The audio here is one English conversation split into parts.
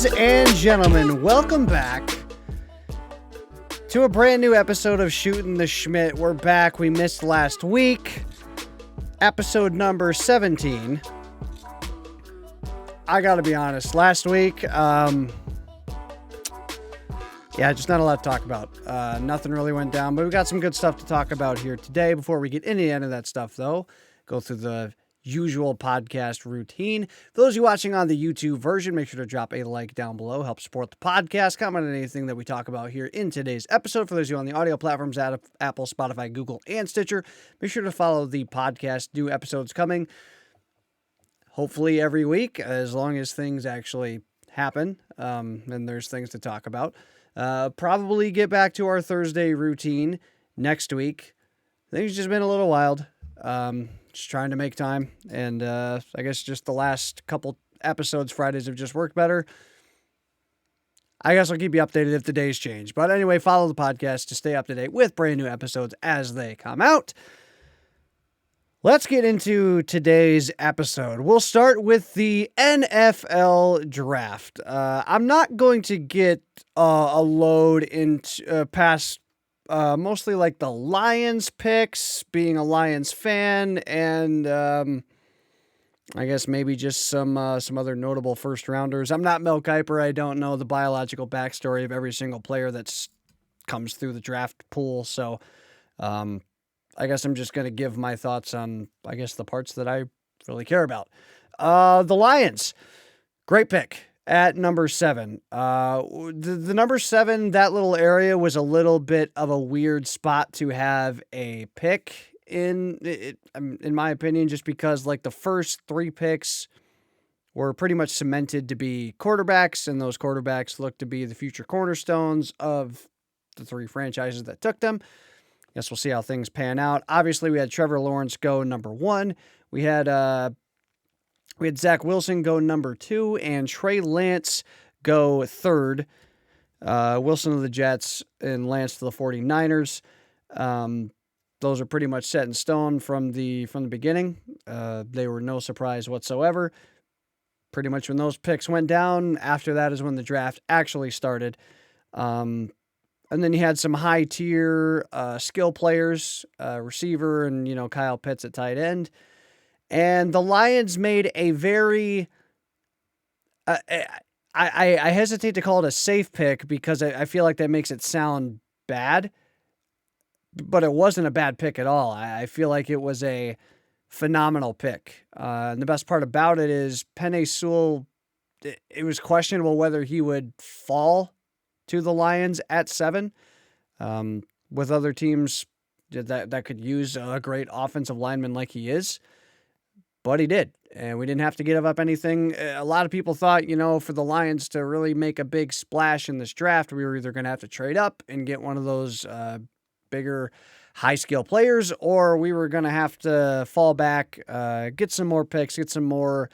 Ladies and gentlemen, welcome back to a brand new episode of Shootin' the Schmidt. We're back. We missed last week. Episode number 17. I gotta be honest, last week, just not a lot to talk about. Nothing really went down, but we got some good stuff to talk about here today. Before we get into the end of that stuff, though, go through the usual podcast routine. For those of you watching on the YouTube version, make sure to drop a like down below. Help support the podcast. Comment on anything that we talk about here in today's episode. For those of you on the audio platforms, Apple, Spotify, Google, and Stitcher, make sure to follow the podcast. New episodes coming, hopefully every week, as long as things actually happen, and there's things to talk about. Probably get back to our Thursday routine next week. Things just been a little wild. Just trying to make time, and I guess just the last couple episodes, Fridays, have just worked better. I guess I'll keep you updated if the days change. But anyway, follow the podcast to stay up to date with brand new episodes as they come out. Let's get into today's episode. We'll start with the NFL draft. I'm not going to get a load into past mostly like the Lions picks, being a Lions fan, and I guess maybe just some other notable first rounders. I'm not Mel Kiper. I don't know the biological backstory of every single player that comes through the draft pool. So I guess I'm just going to give my thoughts on, I guess, the parts that I really care about. The Lions, great pick. At number 7, the number 7, that little area was a little bit of a weird spot to have a pick in my opinion, just because like the first 3 picks were pretty much cemented to be quarterbacks, and those quarterbacks look to be the future cornerstones of the 3 franchises that took them. Guess we'll see how things pan out. Obviously, we had Trevor Lawrence go number 1. We had Zach Wilson go number 2 and Trey Lance go 3rd. Wilson to the Jets and Lance to the 49ers. Those are pretty much set in stone from the beginning. They were no surprise whatsoever. Pretty much when those picks went down, after that is when the draft actually started. And then you had some high-tier skill players, receiver and, Kyle Pitts at tight end. And the Lions made a very, I hesitate to call it a safe pick because I feel like that makes it sound bad, but it wasn't a bad pick at all. I feel like it was a phenomenal pick. And the best part about it is Penei Sewell, it was questionable whether he would fall to the Lions at 7. With other teams that could use a great offensive lineman like he is. But he did, and we didn't have to give up anything. A lot of people thought, for the Lions to really make a big splash in this draft, we were either going to have to trade up and get one of those bigger, high-skill players, or we were going to have to fall back, get some more picks, get some more,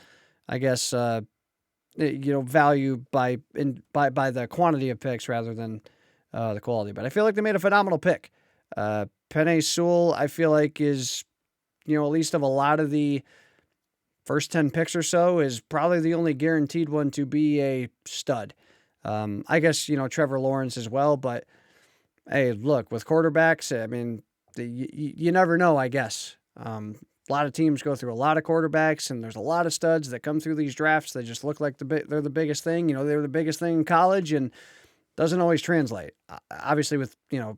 I guess, value by the quantity of picks rather than the quality. But I feel like they made a phenomenal pick. Penei Sewell, I feel like, is, at least of a lot of the first 10 picks or so, is probably the only guaranteed one to be a stud. I guess, Trevor Lawrence as well, but hey, look, with quarterbacks, I mean, you never know, I guess. A lot of teams go through a lot of quarterbacks, and there's a lot of studs that come through these drafts. They just look like they're the biggest thing. They were the biggest thing in college, and doesn't always translate. Obviously, with,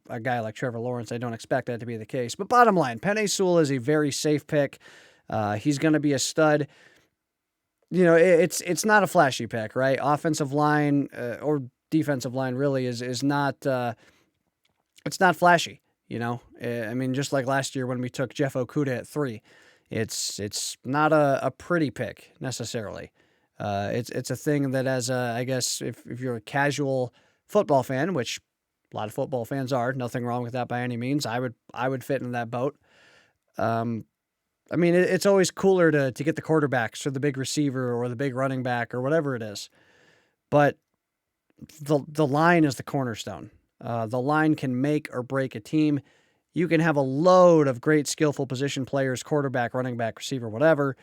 a guy like Trevor Lawrence, I don't expect that to be the case. But bottom line, Penei Sewell is a very safe pick. He's going to be a stud. It's not a flashy pick, right? Offensive line or defensive line really is not. It's not flashy. I mean, just like last year when we took Jeff Okudah at 3, it's not a pretty pick necessarily. It's a thing that I guess if you're a casual football fan, which a lot of football fans are, nothing wrong with that by any means. I would fit in that boat. I mean, it's always cooler to get the quarterbacks or the big receiver or the big running back or whatever it is. But the line is the cornerstone. The line can make or break a team. You can have a load of great skillful position players, quarterback, running back, receiver, whatever.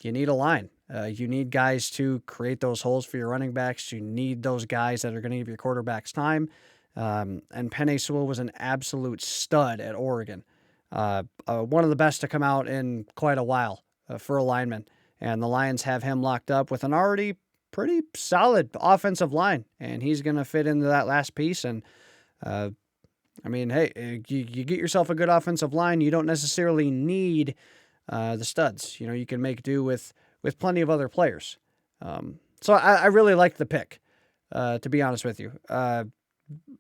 You need a line. You need guys to create those holes for your running backs. You need those guys that are going to give your quarterbacks time. And Penei Sewell was an absolute stud at Oregon. One of the best to come out in quite a while for a lineman. And the Lions have him locked up with an already pretty solid offensive line. And he's going to fit into that last piece. And, I mean, hey, you get yourself a good offensive line. You don't necessarily need the studs. You know, you can make do with plenty of other players. So I really like the pick, to be honest with you.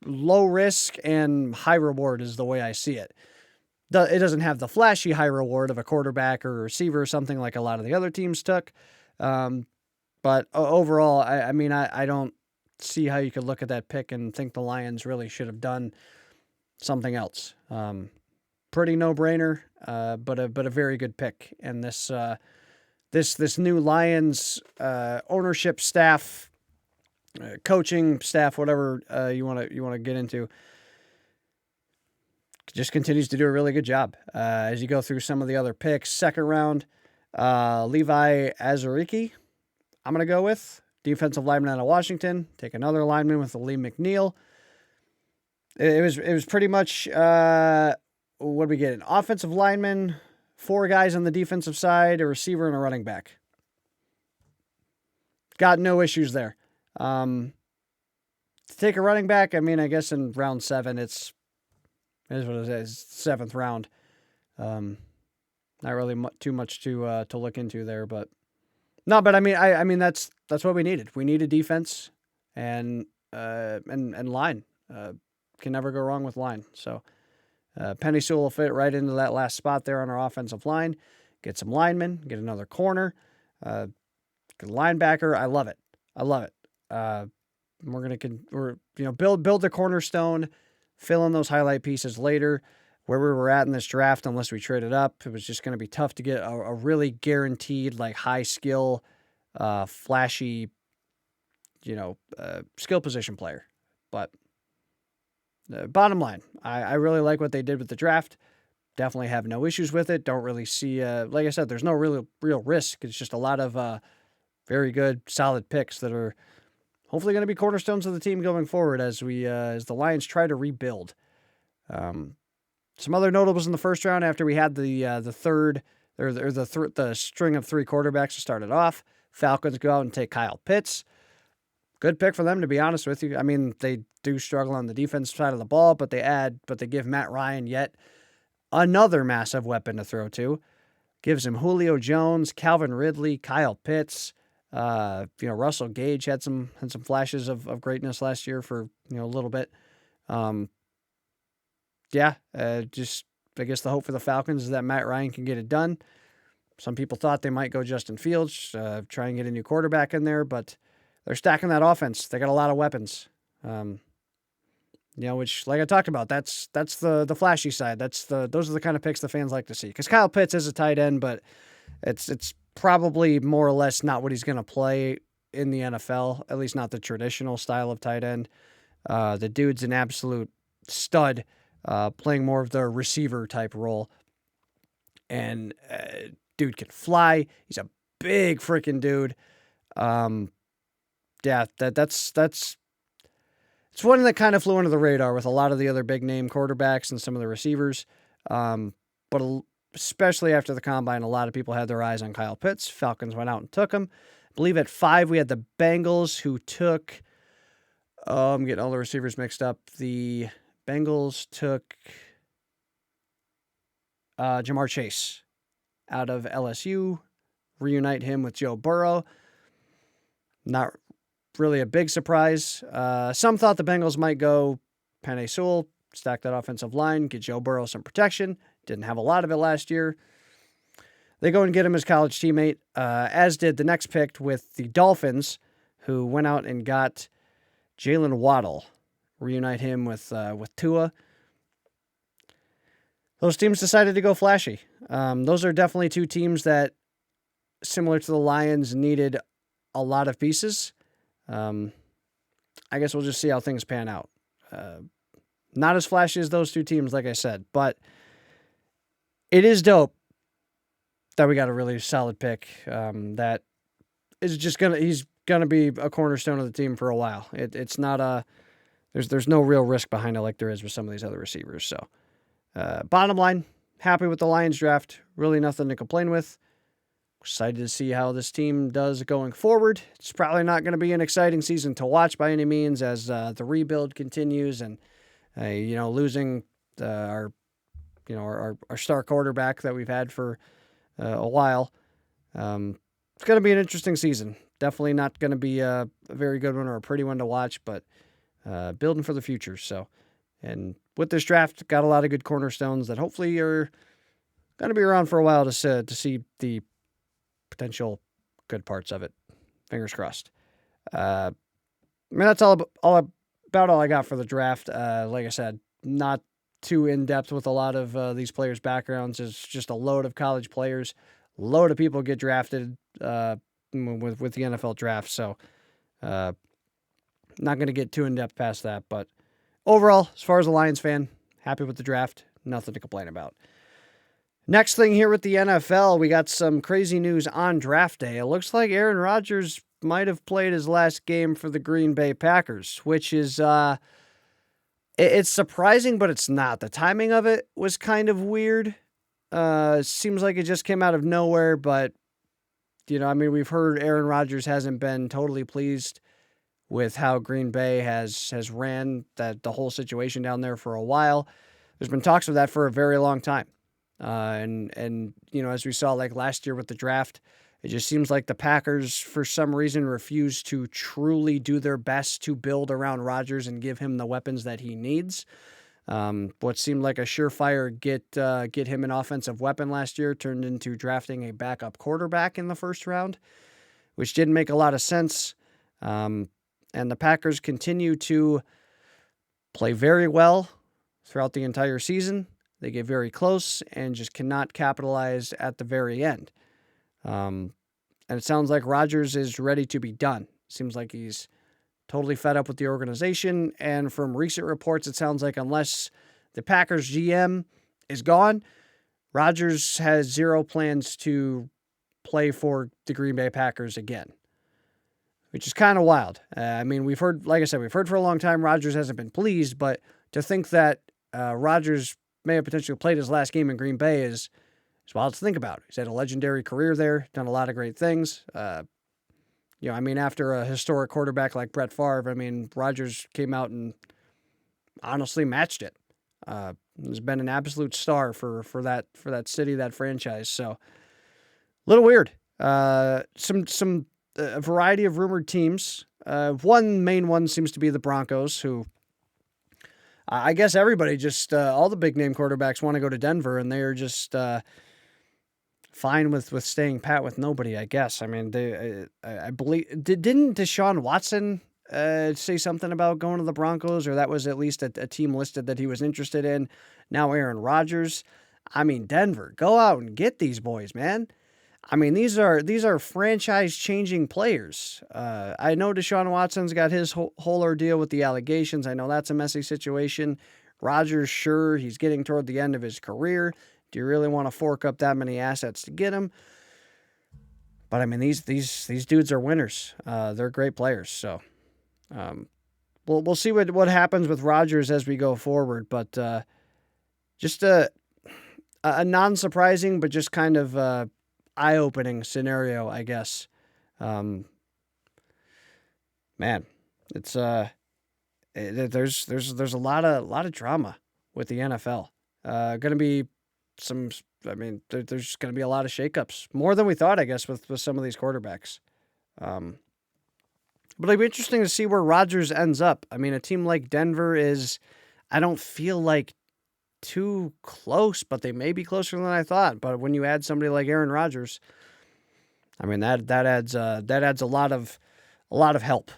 Low risk and high reward is the way I see it. It doesn't have the flashy high reward of a quarterback or a receiver or something like a lot of the other teams took. But overall, I mean, I don't see how you could look at that pick and think the Lions really should have done something else. Pretty no-brainer, but a very good pick. And this new Lions ownership staff, coaching staff, whatever you want to get into, just continues to do a really good job. As you go through some of the other picks, second round, Levi Azariki, I'm going to go with defensive lineman out of Washington. Take another lineman with Lee McNeil. It was pretty much what did we get? An offensive lineman, 4 guys on the defensive side, a receiver, and a running back. Got no issues there. To take a running back, I mean, I guess in round 7, it is what it is. 7th round. Not really too much to look into there, but no. But I mean, that's what we needed. We needed defense and line. Can never go wrong with line. So Penei Sewell will fit right into that last spot there on our offensive line. Get some linemen. Get another corner. Get a linebacker. I love it. We're gonna build the cornerstone. Fill in those highlight pieces later. Where we were at in this draft, unless we traded up, it was just going to be tough to get a really guaranteed, like, high skill, flashy, skill position player. But bottom line, I really like what they did with the draft. Definitely have no issues with it. Don't really see, like I said, there's no real risk. It's just a lot of very good, solid picks that are hopefully going to be cornerstones of the team going forward as the Lions try to rebuild. Some other notables in the first round after we had the string of 3 quarterbacks to start it off. Falcons go out and take Kyle Pitts. Good pick for them, to be honest with you. I mean, they do struggle on the defensive side of the ball, but they give Matt Ryan yet another massive weapon to throw to. Gives him Julio Jones, Calvin Ridley, Kyle Pitts. Russell Gage had some flashes of greatness last year for a little bit. Just I guess the hope for the Falcons is that Matt Ryan can get it done. Some people thought they might go Justin Fields, try and get a new quarterback in there, but they're stacking that offense. They got a lot of weapons. Which, like I talked about, that's the flashy side. Those are the kind of picks the fans like to see. Because Kyle Pitts is a tight end, but it's probably more or less not what he's going to play in the NFL, at least not the traditional style of tight end. The dude's an absolute stud, playing more of the receiver type role. And dude can fly. He's a big freaking dude. That's it's one that kind of flew under the radar with a lot of the other big name quarterbacks and some of the receivers. But especially after the combine, a lot of people had their eyes on Kyle Pitts. Falcons went out and took him. I believe at 5 we had the Bengals who took. I'm getting all the receivers mixed up. The Bengals took Jamar Chase out of LSU, reunite him with Joe Burrow. Not really a big surprise. Some thought the Bengals might go Penei Sewell, stack that offensive line, get Joe Burrow some protection. Didn't have a lot of it last year. They go and get him his college teammate, as did the next pick with the Dolphins, who went out and got Jalen Waddle, reunite him with Tua. Those teams decided to go flashy. Those are definitely 2 teams that, similar to the Lions, needed a lot of pieces. I guess we'll just see how things pan out. Not as flashy as those 2 teams, like I said, but it is dope that we got a really solid pick that is just he's gonna be a cornerstone of the team for a while. It's not there's no real risk behind it like there is with some of these other receivers. So, bottom line, happy with the Lions draft. Really nothing to complain with. Excited to see how this team does going forward. It's probably not going to be an exciting season to watch by any means as the rebuild continues and losing our star quarterback that we've had for a while. It's going to be an interesting season. Definitely not going to be a very good one or a pretty one to watch, but building for the future. So, and with this draft, got a lot of good cornerstones that hopefully are going to be around for a while to see the potential good parts of it. Fingers crossed. That's all I got for the draft. Like I said, not too in-depth with a lot of these players' backgrounds. It's just a load of college players. A load of people get drafted with the NFL draft. So not going to get too in-depth past that. But overall, as far as a Lions fan, happy with the draft. Nothing to complain about. Next thing here with the NFL, we got some crazy news on draft day. It looks like Aaron Rodgers might have played his last game for the Green Bay Packers, which is it's surprising, but it's not. The timing of it was kind of weird. Seems like it just came out of nowhere, but we've heard Aaron Rodgers hasn't been totally pleased with how Green Bay has ran the whole situation down there for a while. There's been talks of that for a very long time. As we saw like last year with the draft, it just seems like the Packers, for some reason, refuse to truly do their best to build around Rodgers and give him the weapons that he needs. What seemed like a surefire get him an offensive weapon last year turned into drafting a backup quarterback in the first round, which didn't make a lot of sense. And the Packers continue to play very well throughout the entire season. They get very close and just cannot capitalize at the very end. And it sounds like Rodgers is ready to be done. Seems like he's totally fed up with the organization. And from recent reports, it sounds like unless the Packers GM is gone, Rodgers has zero plans to play for the Green Bay Packers again, which is kind of wild. We've heard for a long time Rodgers hasn't been pleased, but to think that Rodgers may have potentially played his last game in Green Bay is wild to think about. He's had a legendary career there, done a lot of great things. After a historic quarterback like Brett Favre, Rodgers came out and honestly matched it. He's been an absolute star for that city, that franchise. So a little weird. A variety of rumored teams. One main one seems to be the Broncos, who I guess everybody all the big name quarterbacks want to go to Denver, and they are just fine with staying pat with nobody, I guess. I believe, didn't Deshaun Watson say something about going to the Broncos, or that was at least a team listed that he was interested in? Now Aaron Rodgers. Denver, go out and get these boys, man. These are franchise-changing players. I know Deshaun Watson's got his whole ordeal with the allegations. I know that's a messy situation. Rodgers, sure, he's getting toward the end of his career. Do you really want to fork up that many assets to get him? But these dudes are winners. They're great players. So, we'll see what happens with Rodgers as we go forward. But just a non-surprising, but just kind of eye-opening scenario, I guess. Man, it's there's a lot of drama with the NFL. Going to be there's going to be a lot of shakeups, more than we thought, I guess, with some of these quarterbacks. But it'll be interesting to see where Rodgers ends up. A team like Denver I don't feel like too close, but they may be closer than I thought. But when you add somebody like Aaron Rodgers, that adds a lot of help.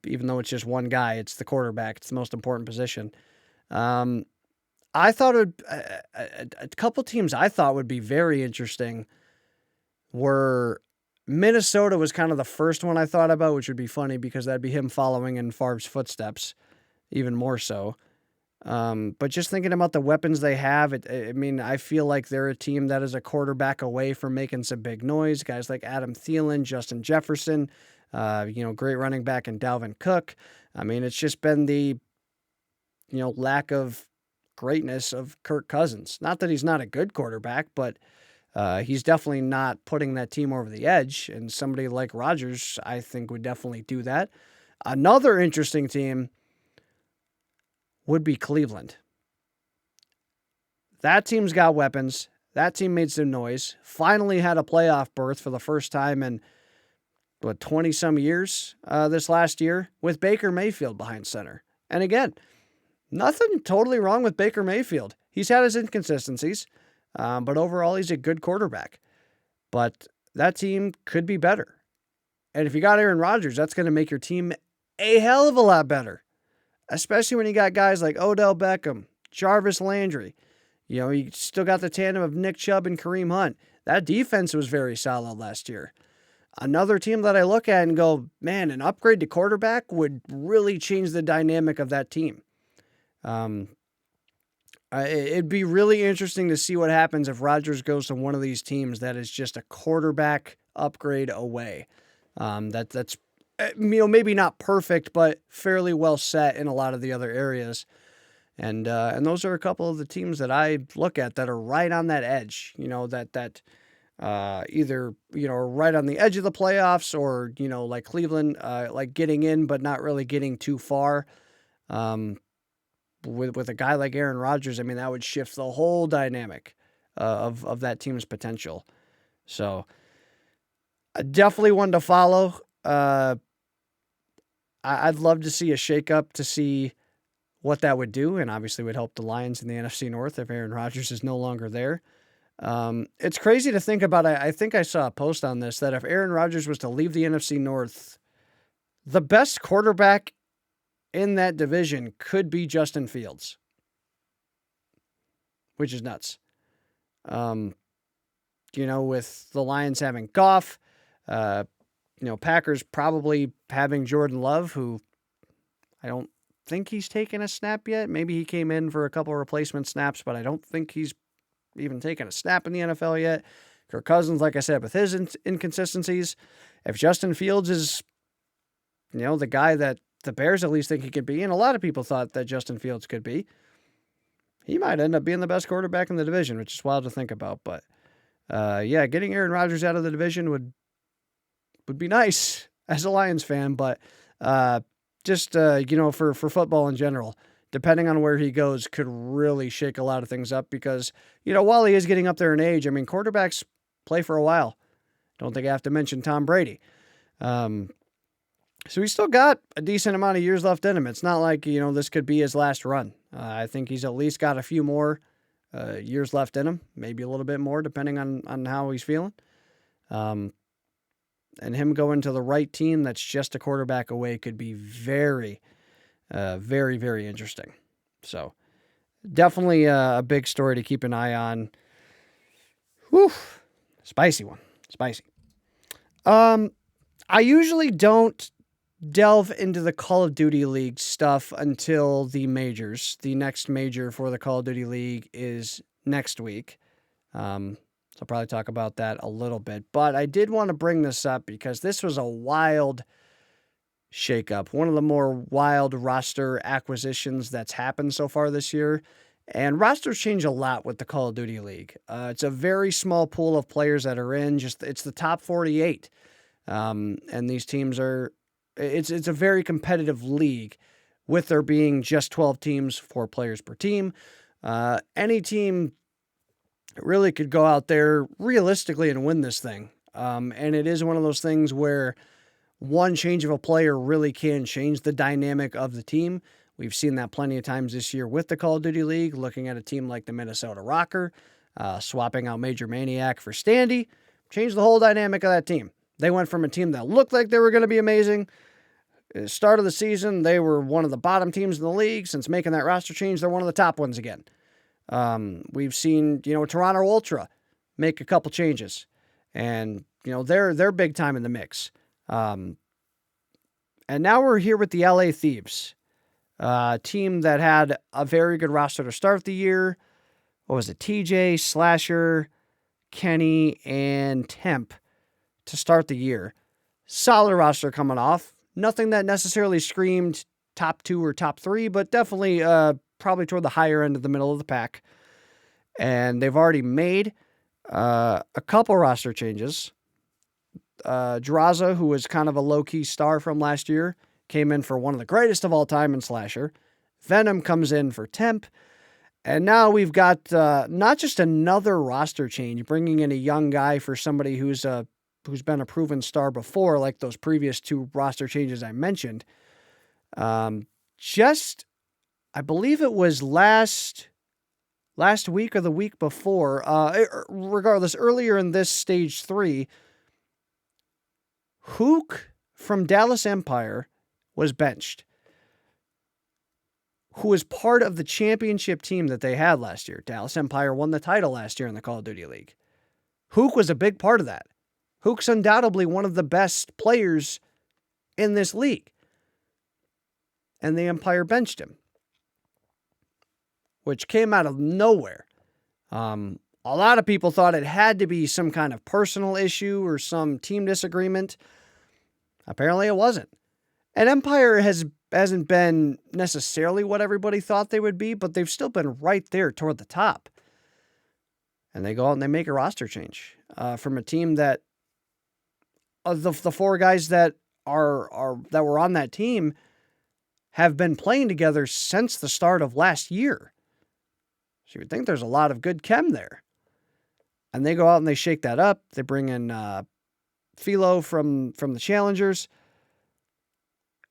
Even though it's just one guy, it's the quarterback. It's the most important position. I thought a couple teams I thought would be very interesting were Minnesota was kind of the first one I thought about, which would be funny because that'd be him following in Favre's footsteps, even more so. But just thinking about the weapons they have, I feel like they're a team that is a quarterback away from making some big noise. Guys like Adam Thielen, Justin Jefferson, great running back in Dalvin Cook. It's just been the, lack of greatness of Kirk Cousins. Not that he's not a good quarterback, but he's definitely not putting that team over the edge. And somebody like Rodgers, I think, would definitely do that. Another interesting team would be Cleveland. That team's got weapons. That team made some noise. Finally had a playoff berth for the first time in, 20-some years this last year with Baker Mayfield behind center. And again, nothing totally wrong with Baker Mayfield. He's had his inconsistencies, but overall he's a good quarterback. But that team could be better. And if you got Aaron Rodgers, that's going to make your team a hell of a lot better. Especially when you got guys like Odell Beckham, Jarvis Landry. You still got the tandem of Nick Chubb and Kareem Hunt. That defense was very solid last year. Another team that I look at and go, man, an upgrade to quarterback would really change the dynamic of that team. It'd be really interesting to see what happens if Rodgers goes to one of these teams that is just a quarterback upgrade away. That's maybe not perfect, but fairly well set in a lot of the other areas. And those are a couple of the teams that I look at that are right on that edge, that either, are right on the edge of the playoffs or, like Cleveland, like getting in, but not really getting too far. With a guy like Aaron Rodgers, that would shift the whole dynamic of that team's potential. So definitely one to follow. I'd love to see a shakeup to see what that would do, and obviously would help the Lions in the NFC North if Aaron Rodgers is no longer there. It's crazy to think about. I think I saw a post on this that if Aaron Rodgers was to leave the NFC North, the best quarterback in that division could be Justin Fields, which is nuts. With the Lions having Goff, Packers probably having Jordan Love, who I don't think he's taken a snap yet. Maybe he came in for a couple of replacement snaps, but I don't think he's even taken a snap in the NFL yet. Kirk Cousins, like I said, with his inconsistencies. If Justin Fields is, the guy that the Bears at least think he could be, and a lot of people thought that Justin Fields could be, he might end up being the best quarterback in the division, which is wild to think about. But, getting Aaron Rodgers out of the division would be nice as a Lions fan, but for football in general, depending on where he goes, could really shake a lot of things up because, while he is getting up there in age, quarterbacks play for a while. Don't think I have to mention Tom Brady. So he's still got a decent amount of years left in him. It's not like, this could be his last run. I think he's at least got a few more years left in him, maybe a little bit more depending on how he's feeling. And him going to the right team that's just a quarterback away could be very, very, very interesting. So definitely a big story to keep an eye on. Whew. Spicy one. Spicy. I usually don't delve into the Call of Duty League stuff until the majors. The next major for the Call of Duty League is next week. So I'll probably talk about that a little bit. But I did want to bring this up because this was a wild shakeup. One of the more wild roster acquisitions that's happened so far this year. And rosters change a lot with the Call of Duty League. It's a very small pool of players that are in. It's the top 48. And these teams are... It's a very competitive league with there being just 12 teams, 4 players per team. Any team really could go out there realistically and win this thing. And it is one of those things where one change of a player really can change the dynamic of the team. We've seen that plenty of times this year with the Call of Duty League, looking at a team like the Minnesota Rocker, swapping out Major Maniac for Standy, changed the whole dynamic of that team. They went from a team that looked like they were going to be amazing. At the start of the season, they were one of the bottom teams in the league. Since making that roster change, they're one of the top ones again. We've seen, Toronto Ultra make a couple changes. And, they're big time in the mix. And now we're here with the LA Thieves. Team that had a very good roster to start the year. What was it? TJ, Slasher, Kenny, and Temp to start the year. Solid roster coming off. Nothing that necessarily screamed top 2 or top 3, but definitely probably toward the higher end of the middle of the pack. And they've already made a couple roster changes. Draza, who was kind of a low-key star from last year, came in for one of the greatest of all time in Slasher. Venom comes in for Temp. And now we've got not just another roster change, bringing in a young guy for somebody who's been a proven star before, like those previous 2 roster changes I mentioned. I believe it was last week or the week before. Regardless, earlier in this stage 3, Huke from Dallas Empire was benched, who was part of the championship team that they had last year. Dallas Empire won the title last year in the Call of Duty League. Huke was a big part of that. Huke's undoubtedly one of the best players in this league. And the Empire benched him, which came out of nowhere. A lot of people thought it had to be some kind of personal issue or some team disagreement. Apparently it wasn't. And Empire hasn't been necessarily what everybody thought they would be, but they've still been right there toward the top. And they go out and they make a roster change from a team that the 4 guys that were on that team have been playing together since the start of last year. So you would think there's a lot of good chem there. And they go out and they shake that up. They bring in Philo from the Challengers.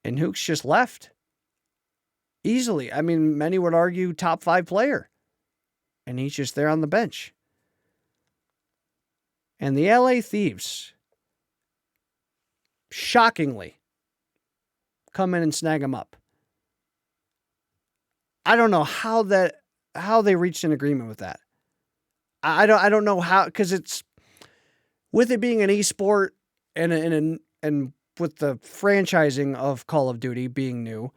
And Huke's just left. Easily. I mean, many would argue top 5 player. And he's just there on the bench. And the LA Thieves, shockingly, come in and snag him up. I don't know how they reached an agreement with that. I don't know how, because it's, with it being an esport and with the franchising of Call of Duty being new,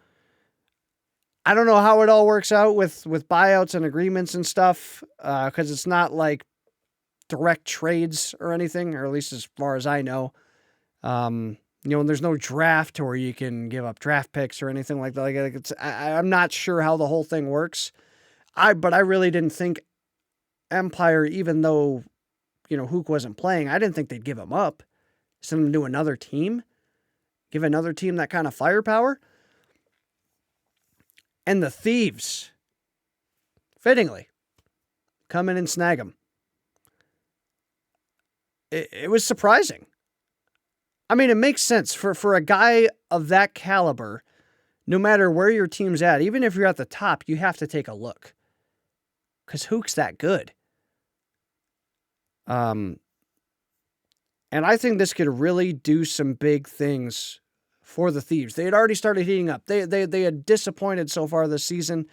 I don't know how it all works out with buyouts and agreements and stuff, because it's not like direct trades or anything, or at least as far as I know. And there's no draft where you can give up draft picks or anything like that. Like I'm not sure how the whole thing works. But I really didn't think Empire, even though, Huke wasn't playing, I didn't think they'd give him up. Send him to another team. Give another team that kind of firepower. And the Thieves, fittingly, come in and snag him. It was surprising. I mean, it makes sense for a guy of that caliber, no matter where your team's at, even if you're at the top, you have to take a look. Because Huke's that good. And I think this could really do some big things for the Thieves. They had already started heating up. They had disappointed so far this season.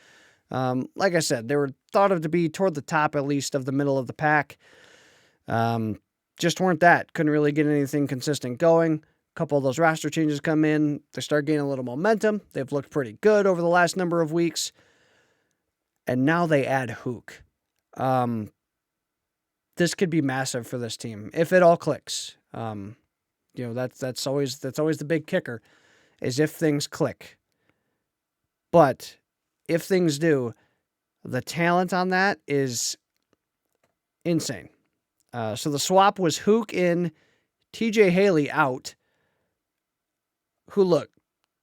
Like I said, they were thought of to be toward the top, at least, of the middle of the pack. Just weren't that. Couldn't really get anything consistent going. A couple of those roster changes come in. They start gaining a little momentum. They've looked pretty good over the last number of weeks. And now they add Huke. This could be massive for this team if it all clicks. That's always the big kicker, is if things click. But if things do, the talent on that is insane. So the swap was Huke in, TJ Haley out. Who, look,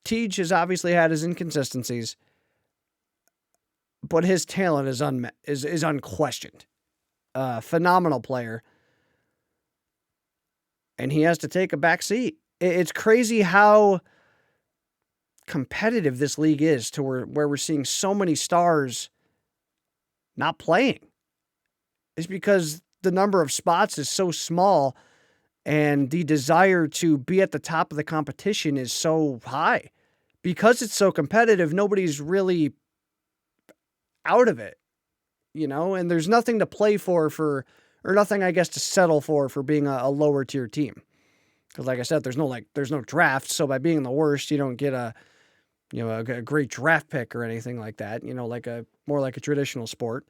Tej has obviously had his inconsistencies, but his talent is unquestioned. Phenomenal player. And he has to take a back seat. It's crazy how competitive this league is to where we're seeing so many stars not playing. It's because the number of spots is so small and the desire to be at the top of the competition is so high. Because it's so competitive, nobody's really out of it, and there's nothing to play for, or nothing, I guess, to settle for being a lower tier team. Because like I said, there's no draft. So by being the worst, you don't get a a great draft pick or anything like that, more like a traditional sport.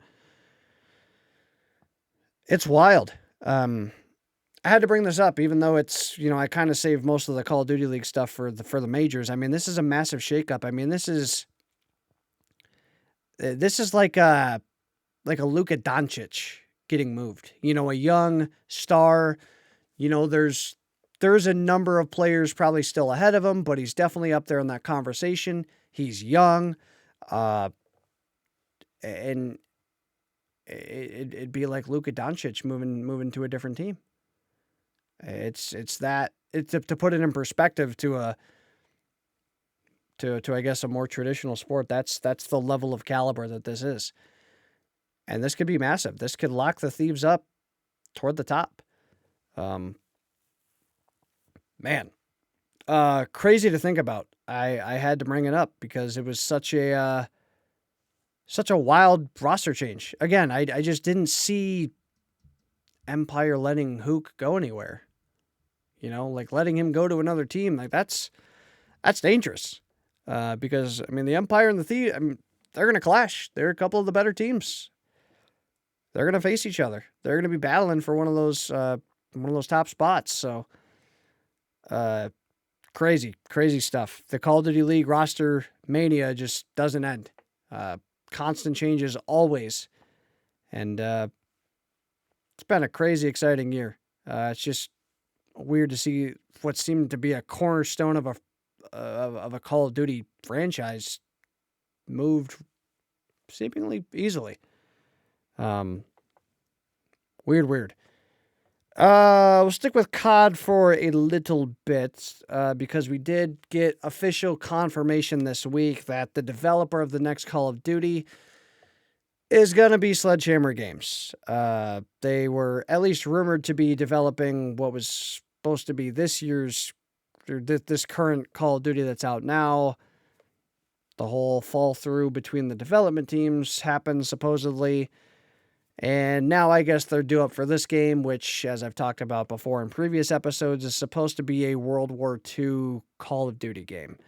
It's wild. I had to bring this up, even though it's, I kind of saved most of the Call of Duty League stuff for the majors. I mean, this is a massive shakeup. I mean, this is like a Luka Doncic getting moved. A young star. There's a number of players probably still ahead of him, but he's definitely up there in that conversation. He's young, and it'd be like Luka Doncic moving to a different team. It's to put it in perspective to I guess a more traditional sport. That's the level of caliber that this is, and this could be massive. This could lock the Thieves up toward the top. Man, crazy to think about. I had to bring it up because it was such a wild roster change. Again, I just didn't see Empire letting Huke go anywhere. Like letting him go to another team, like that's dangerous. Because I mean the Empire and the Thieves, they're gonna clash. They're a couple of the better teams. They're gonna face each other. They're gonna be battling for one of those top spots. So, crazy stuff. The Call of Duty League roster mania just doesn't end. Constant changes always, and it's been a crazy exciting year. It's just weird to see what seemed to be a cornerstone of a Call of Duty franchise moved seemingly easily. Weird. We'll stick with COD for a little bit because we did get official confirmation this week that the developer of the next Call of Duty is going to be Sledgehammer Games. They were at least rumored to be developing what was supposed to be this current Call of Duty that's out now. The whole fall through between the development teams happened supposedly. And now I guess they're due up for this game, which, as I've talked about before in previous episodes, is supposed to be a World War II Call of Duty game,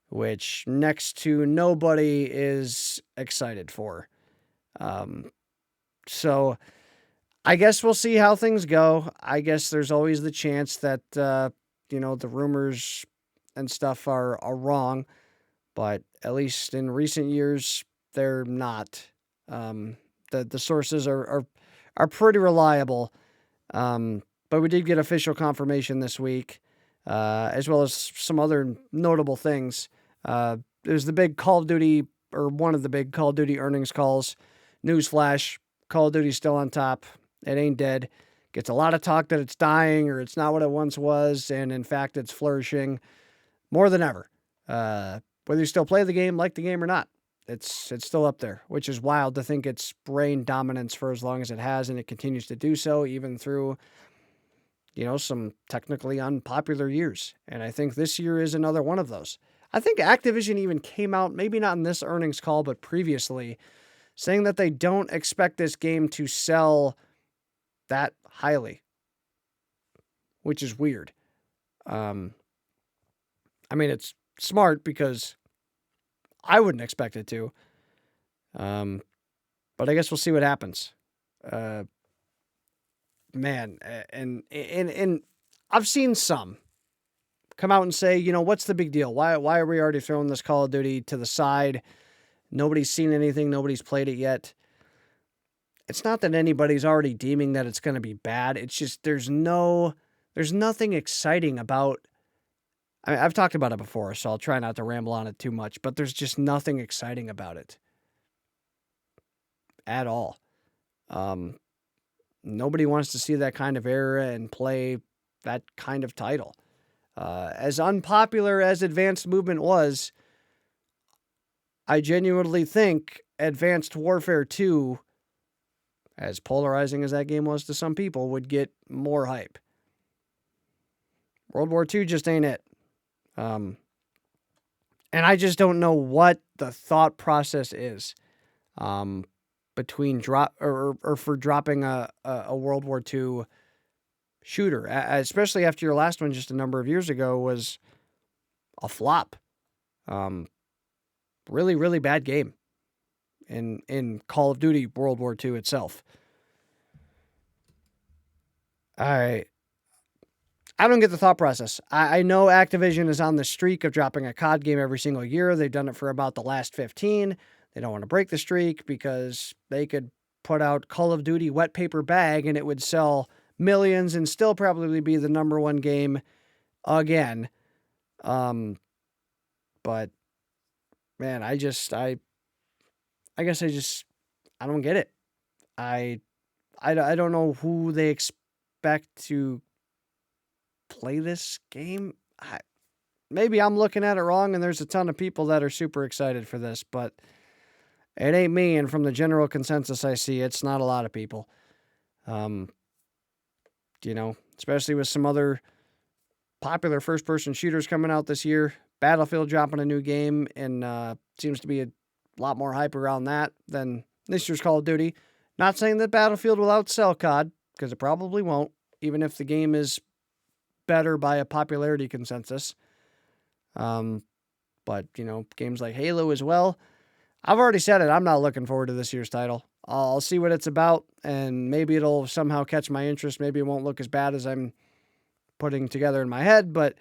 which next to nobody is excited for. So I guess we'll see how things go. I guess there's always the chance that, the rumors and stuff are wrong, but at least in recent years, they're not. The sources are pretty reliable. But we did get official confirmation this week, as well as some other notable things. There's the big Call of Duty, or one of the big Call of Duty earnings calls. Newsflash, Call of Duty's still on top. It ain't dead. Gets a lot of talk that it's dying or it's not what it once was, and in fact, it's flourishing more than ever. Whether you still play the game, like the game or not, it's still up there, which is wild to think it's reigned dominance for as long as it has, and it continues to do so even through, some technically unpopular years. And I think this year is another one of those. I think Activision even came out, maybe not in this earnings call, but previously, saying that they don't expect this game to sell that highly, which is weird. It's smart because I wouldn't expect it to. But I guess we'll see what happens. Man, and I've seen some come out and say, what's the big deal? Why are we already throwing this Call of Duty to the side? Nobody's seen anything. Nobody's played it yet. It's not that anybody's already deeming that it's going to be bad. It's just there's nothing exciting about. I've talked about it before, so I'll try not to ramble on it too much, but there's just nothing exciting about it at all. Nobody wants to see that kind of era and play that kind of title. As unpopular as Advanced Movement was, I genuinely think Advanced Warfare 2, as polarizing as that game was to some people, would get more hype. World War II just ain't it. And I just don't know what the thought process is between for dropping a World War II shooter, especially after your last one just a number of years ago was a flop. Really, really bad game in Call of Duty World War II itself. All right. I don't get the thought process. I know Activision is on the streak of dropping a COD game every single year. They've done it for about the last 15. They don't want to break the streak because they could put out Call of Duty Wet Paper Bag and it would sell millions and still probably be the number one game again. But man, I guess I don't get it. I don't know who they expect to play this game. Maybe I'm looking at it wrong and there's a ton of people that are super excited for this, but it ain't me. And from the general consensus I see, it's not a lot of people. Especially with some other popular first-person shooters coming out this year. Battlefield dropping a new game, and seems to be a lot more hype around that than this year's Call of Duty. Not saying that Battlefield will outsell COD, because it probably won't, even if the game is better by a popularity consensus. But, games like Halo as well. I've already said it. I'm not looking forward to this year's title. I'll see what it's about, and maybe it'll somehow catch my interest. Maybe it won't look as bad as I'm putting together in my head, but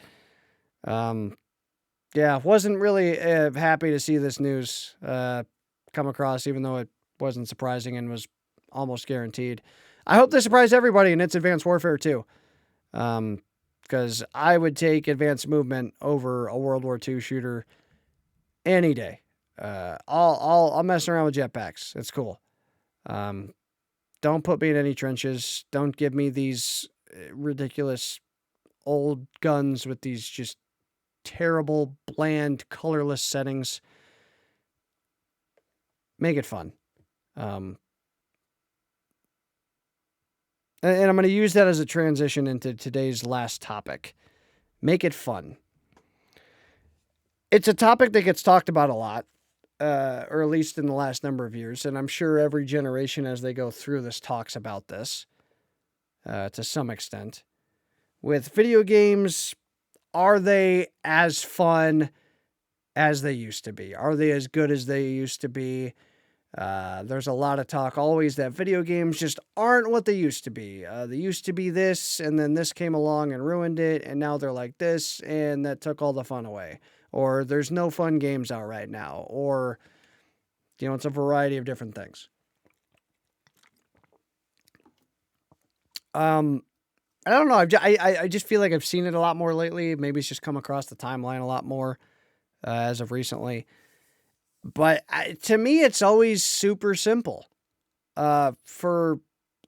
wasn't really happy to see this news come across, even though it wasn't surprising and was almost guaranteed. I hope they surprise everybody, and it's Advanced Warfare 2. Because I would take Advanced Movement over a World War II shooter any day. I'll mess around with jetpacks. It's cool. Don't put me in any trenches. Don't give me these ridiculous old guns with these just terrible, bland, colorless settings. Make it fun. And I'm going to use that as a transition into today's last topic. Make it fun. It's a topic that gets talked about a lot, or at least in the last number of years, and I'm sure every generation as they go through this talks about this to some extent. With video games, are they as fun as they used to be? Are they as good as they used to be? There's a lot of talk always that video games just aren't what they used to be. They used to be this, and then this came along and ruined it, and now they're like this, and that took all the fun away. Or there's no fun games out right now. Or, it's a variety of different things. I don't know. I just feel like I've seen it a lot more lately. Maybe it's just come across the timeline a lot more as of recently. But to me, it's always super simple for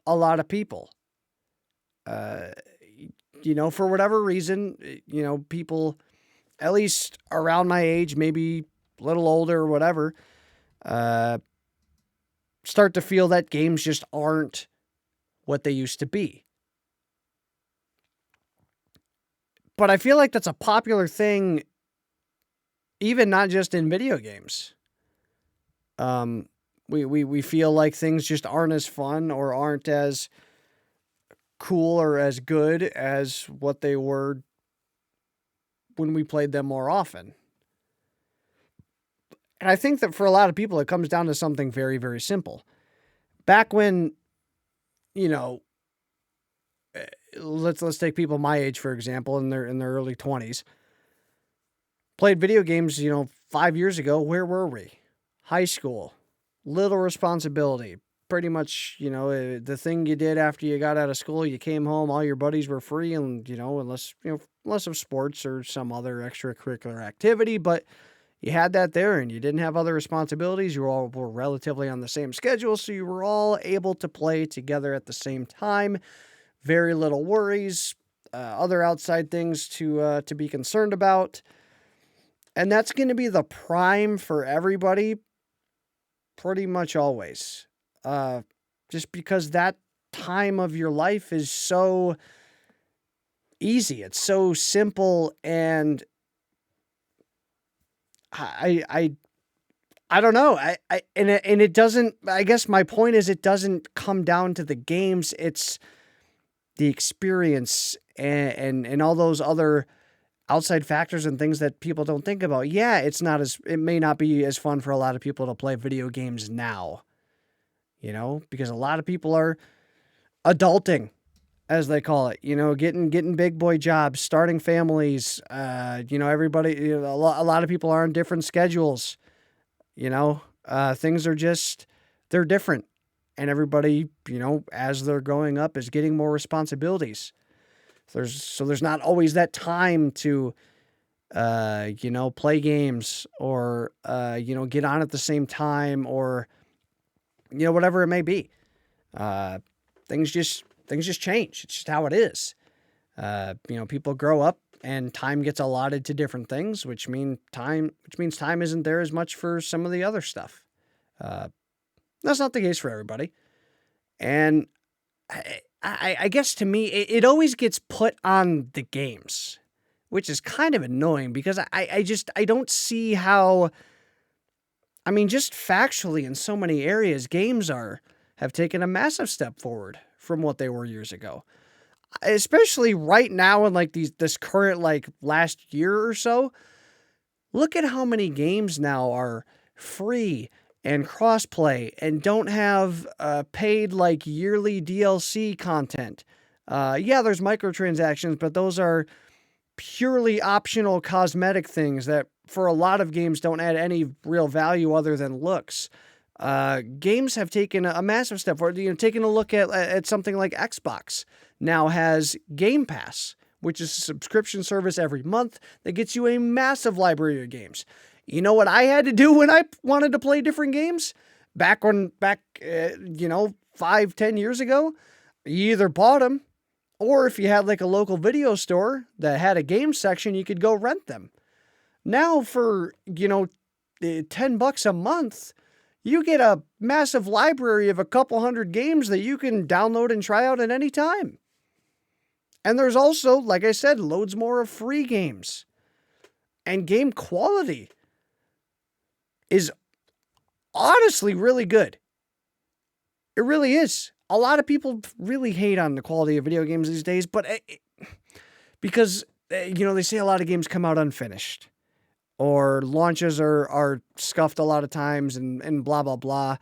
a lot of people. For whatever reason, people, at least around my age, maybe a little older or whatever, start to feel that games just aren't what they used to be. But I feel like that's a popular thing, even not just in video games. We feel like things just aren't as fun or aren't as cool or as good as what they were when we played them more often. And I think that for a lot of people, it comes down to something very, very simple. Back when, let's take people my age, for example, in their early 20s, played video games, 5 years ago. Where were we? High school, little responsibility. Pretty much, the thing you did after you got out of school, you came home, all your buddies were free, and, unless of sports or some other extracurricular activity, but you had that there and you didn't have other responsibilities. You all were relatively on the same schedule, so you were all able to play together at the same time. Very little worries, other outside things to be concerned about. And that's going to be the prime for everybody pretty much always. Just because that time of your life is so easy. It's so simple, and I don't know. And it doesn't, I guess my point is it doesn't come down to the games. It's the experience and all those other outside factors and things that people don't think about. Yeah, it may not be as fun for a lot of people to play video games now, because a lot of people are adulting, as they call it, getting big boy jobs, starting families. Everybody, a lot of people are on different schedules. Things are they're different, and everybody, as they're growing up, is getting more responsibilities. There's not always that time to, play games or, get on at the same time or, whatever it may be. Things just change. It's just how it is. People grow up and time gets allotted to different things, which means time isn't there as much for some of the other stuff. That's not the case for everybody. And I guess to me, it always gets put on the games, which is kind of annoying because I don't see how, just factually in so many areas, games have taken a massive step forward from what they were years ago. Especially right now in like this current like last year or so. Look at how many games now are free and crossplay and don't have paid like yearly DLC content. Yeah, there's microtransactions, but those are purely optional cosmetic things that for a lot of games don't add any real value other than looks. Games have taken a massive step forward. Taking a look at something like Xbox now has Game Pass, which is a subscription service every month that gets you a massive library of games. You know what I had to do when I wanted to play different games? Back 5-10 years ago, you either bought them, or if you had like a local video store that had a game section, you could go rent them. Now for, $10 a month, you get a massive library of a couple hundred games that you can download and try out at any time. And there's also, like I said, loads more of free games. And game quality is honestly really good. It really is. A lot of people really hate on the quality of video games these days, but because, they say a lot of games come out unfinished. Or launches are scuffed a lot of times and blah, blah, blah.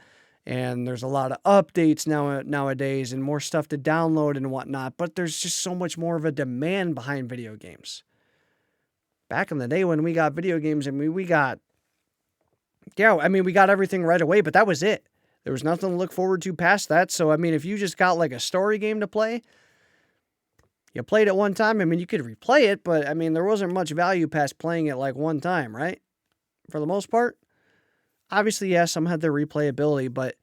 And there's a lot of updates nowadays and more stuff to download and whatnot. But there's just so much more of a demand behind video games. Back in the day when we got video games, we got everything right away, but that was it. There was nothing to look forward to past that. So, if you just got like a story game to play, you played it one time. You could replay it, but there wasn't much value past playing it like one time, right? For the most part. Obviously, yes, some had their replayability, but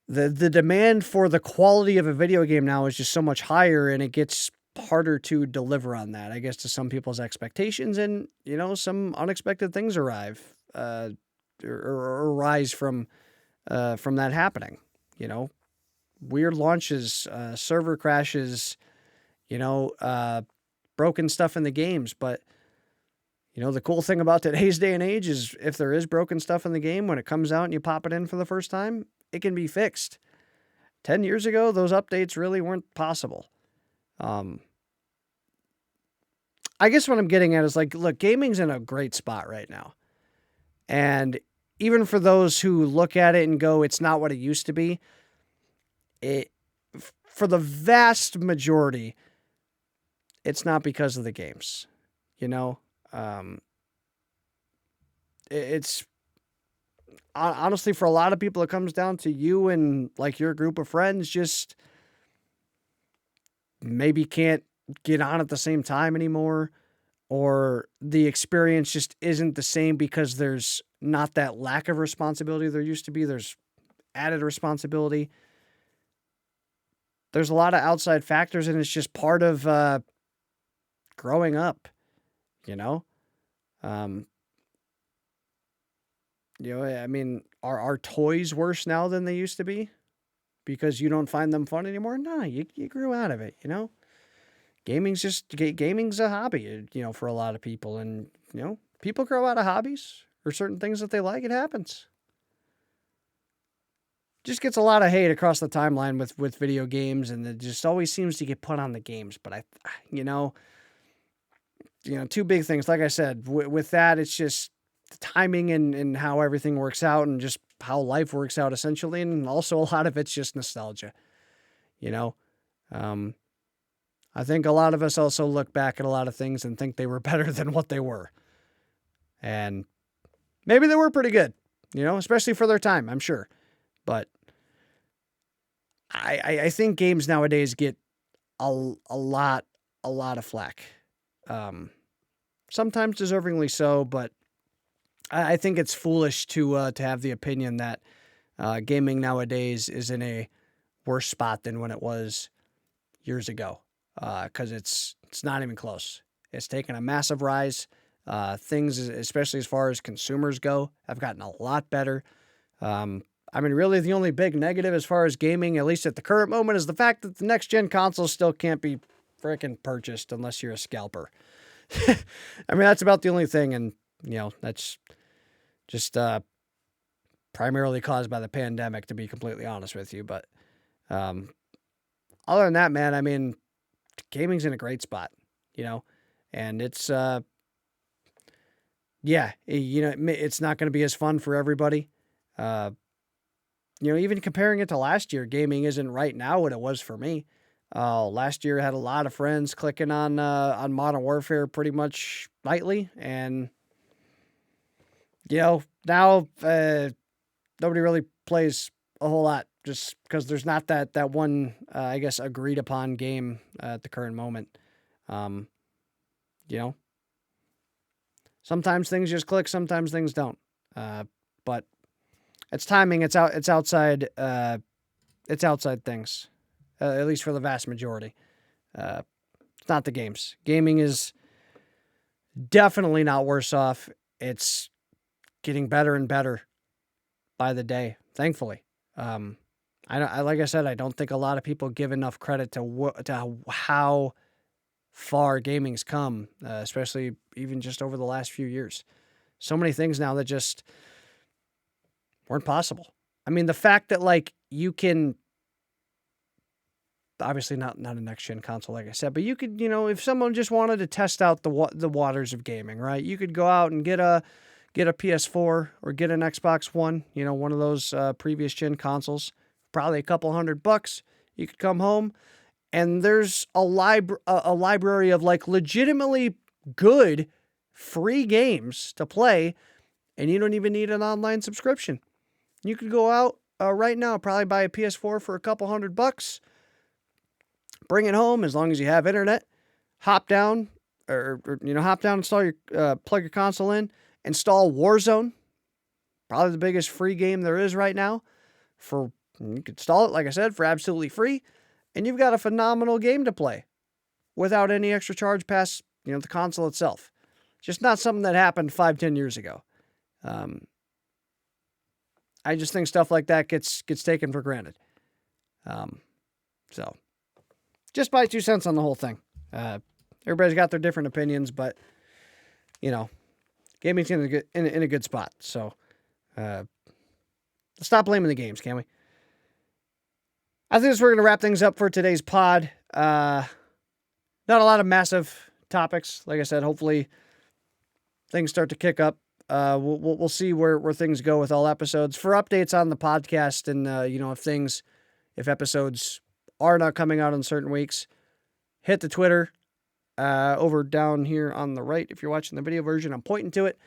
the demand for the quality of a video game now is just so much higher, and it gets harder to deliver on that, I guess, to some people's expectations, and, some unexpected things arise from that happening, weird launches, server crashes, broken stuff in the games. But, the cool thing about today's day and age is if there is broken stuff in the game, when it comes out and you pop it in for the first time, it can be fixed. 10 years ago, those updates really weren't possible. I guess what I'm getting at is like, look, gaming's in a great spot right now. And even for those who look at it and go, it's not what it used to be, for the vast majority, it's not because of the games, it's honestly, for a lot of people, it comes down to you and like your group of friends just maybe can't get on at the same time anymore, or the experience just isn't the same because there's not that lack of responsibility there used to be. There's added responsibility. There's a lot of outside factors, and it's just part of growing up, Are toys worse now than they used to be because you don't find them fun anymore? No, you grew out of it, Gaming's a hobby, for a lot of people. And, people grow out of hobbies or certain things that they like. It happens. Just gets a lot of hate across the timeline with video games, and it just always seems to get put on the games. But two big things. Like I said, with that, it's just the timing and how everything works out and just how life works out essentially. And also a lot of it's just nostalgia, you know? I think a lot of us also look back at a lot of things and think they were better than what they were. And maybe they were pretty good, especially for their time, I'm sure. But I think games nowadays get a lot of flack. Sometimes deservingly so, but I think it's foolish to have the opinion that gaming nowadays is in a worse spot than when it was years ago, because it's not even close. It's taken a massive rise. Things, especially as far as consumers go, have gotten a lot better. Really, the only big negative as far as gaming, at least at the current moment, is the fact that the next-gen consoles still can't be freaking purchased unless you're a scalper. That's about the only thing, and, that's just primarily caused by the pandemic, to be completely honest with you. But other than that, man, gaming's in a great spot, and it's, it's not going to be as fun for everybody. Even comparing it to last year, gaming isn't right now what it was for me. Last year I had a lot of friends clicking on Modern Warfare pretty much nightly, and now nobody really plays a whole lot just because there's not that one agreed upon game at the current moment. Sometimes things just click, sometimes things don't. But it's timing. It's outside. It's outside things, at least for the vast majority. It's not the games. Gaming is definitely not worse off. It's getting better and better by the day, thankfully. Like I said, I don't think a lot of people give enough credit to how far gaming's come, especially even just over the last few years. So many things now that just weren't possible. The fact that you can, obviously not a next gen console, like I said, but you could, if someone just wanted to test out the waters of gaming, right? You could go out and get a PS4 or get an Xbox One, one of those previous gen consoles, probably a couple $100. You could come home and there's a library of legitimately good free games to play, and you don't even need an online subscription. You could go out right now, probably buy a PS4 for a couple $100, bring it home as long as you have internet, hop down, install your, plug your console in, install Warzone, probably the biggest free game there is right now. You can install it, like I said, for absolutely free, and you've got a phenomenal game to play without any extra charge past, the console itself. Just not something that happened 5-10 years ago. I just think stuff like that gets taken for granted. So, just my 2 cents on the whole thing. Everybody's got their different opinions, but gaming's in a good spot. So, let's stop blaming the games, can we? I think we're going to wrap things up for today's pod. Not a lot of massive topics. Like I said, hopefully things start to kick up. We'll see where things go with all episodes. For updates on the podcast and, if episodes are not coming out on certain weeks, hit the Twitter over down here on the right. If you're watching the video version, I'm pointing to it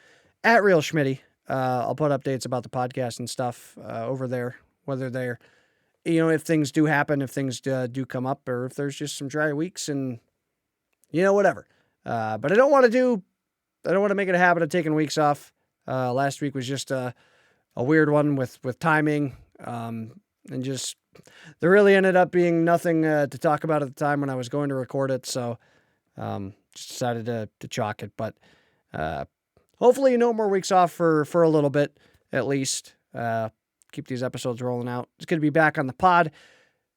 at Real Schmidty. I'll put updates about the podcast and stuff over there, whether they're, if things do happen, if things do come up, or if there's just some dry weeks and, whatever. But I don't want to make it a habit of taking weeks off. Last week was just a weird one with timing. And just, there really ended up being nothing to talk about at the time when I was going to record it. So just decided to chalk it. But hopefully no more weeks off for a little bit, at least. Keep these episodes rolling out. It's good to be back on the pod.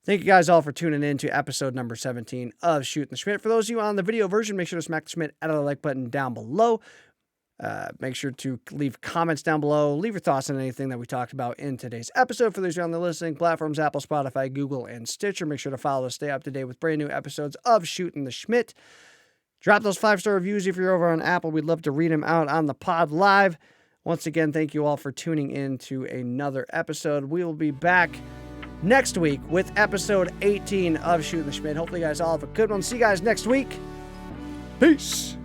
Thank you guys all for tuning in to episode number 17 of Shootin' the Schmidt. For those of you on the video version, make sure to smack the Schmidt out of the like button down below. Make sure to leave comments down below. Leave your thoughts on anything that we talked about in today's episode. For those of you on the listening platforms, Apple, Spotify, Google, and Stitcher, make sure to follow to stay up to date with brand new episodes of Shootin' the Schmidt. Drop those 5-star reviews if you're over on Apple. We'd love to read them out on the pod live. Once again, thank you all for tuning in to another episode. We will be back next week with episode 18 of Shootin' the Schmidt. Hopefully you guys all have a good one. See you guys next week. Peace.